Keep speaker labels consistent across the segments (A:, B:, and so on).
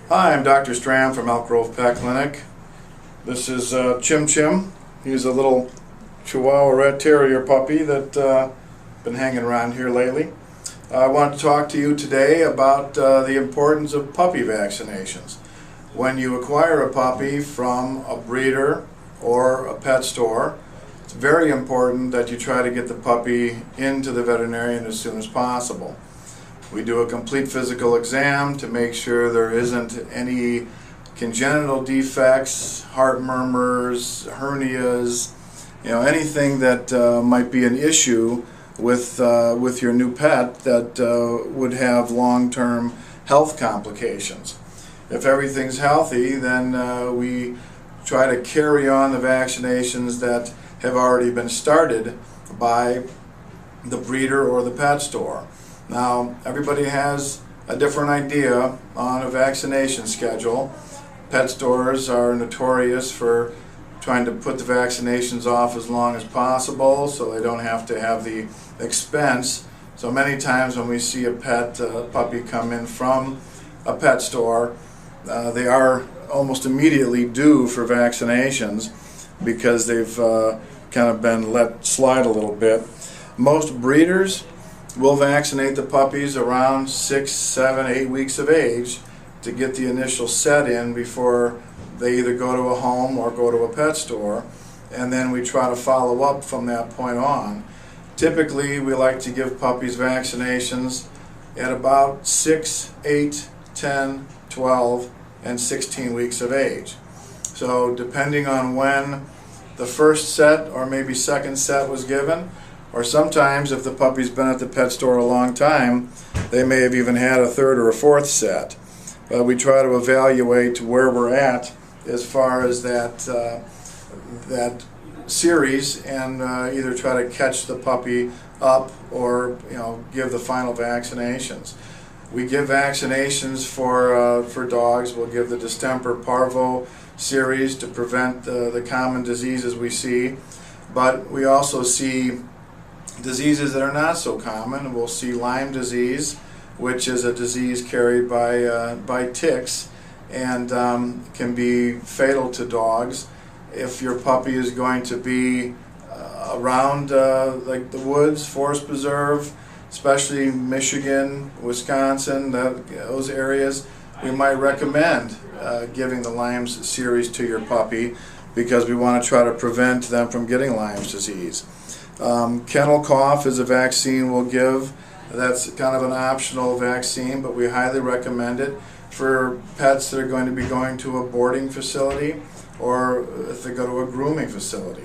A: Hi, I'm Dr. Strand from Elk Grove Pet Clinic. This is Chim Chim. He's a little Chihuahua Red Terrier puppy that been hanging around here lately. I want to talk to you today about the importance of puppy vaccinations. When you acquire a puppy from a breeder or a pet store, it's very important that you try to get the puppy into the veterinarian as soon as possible. We do a complete physical exam to make sure there isn't any congenital defects, heart murmurs, hernias, anything that might be an issue with your new pet that would have long-term health complications. If everything's healthy, then we try to carry on the vaccinations that have already been started by the breeder or the pet store. Now, everybody has a different idea on a vaccination schedule. Pet stores are notorious for trying to put the vaccinations off as long as possible so they don't have to have the expense. So many times when we see a puppy come in from a pet store, they are almost immediately due for vaccinations because they've kind of been let slide a little bit. Most breeders will vaccinate the puppies around 6, 7, 8 weeks of age to get the initial set in before they either go to a home or go to a pet store, and then we try to follow up from that point on. Typically, we like to give puppies vaccinations at about 6, 8, 10, 12, and 16 weeks of age. So depending on when the first set or maybe second set was given, or sometimes if the puppy's been at the pet store a long time, they may have even had a third or a fourth set. But we try to evaluate where we're at as far as that series and either try to catch the puppy up or give the final vaccinations. We give vaccinations for dogs. We'll give the distemper parvo series to prevent the common diseases we see, but we also see diseases that are not so common. We'll see Lyme disease, which is a disease carried by ticks and can be fatal to dogs. If your puppy is going to be around like the woods, forest preserve, especially Michigan, Wisconsin, those areas, we might recommend giving the Lyme series to your puppy because we want to try to prevent them from getting Lyme disease. Kennel cough is a vaccine we'll give. That's kind of an optional vaccine, but we highly recommend it for pets that are going to be going to a boarding facility or if they go to a grooming facility.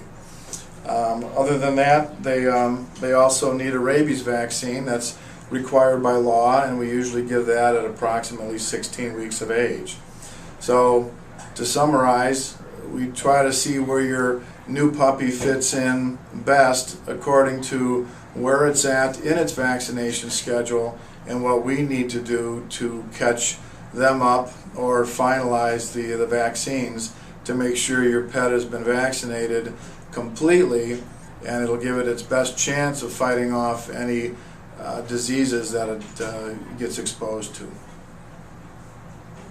A: Other than that, they also need a rabies vaccine that's required by law, and we usually give that at approximately 16 weeks of age. So to summarize, we try to see where your new puppy fits in best according to where it's at in its vaccination schedule and what we need to do to catch them up or finalize the vaccines to make sure your pet has been vaccinated completely, and it'll give it its best chance of fighting off any diseases that it gets exposed to.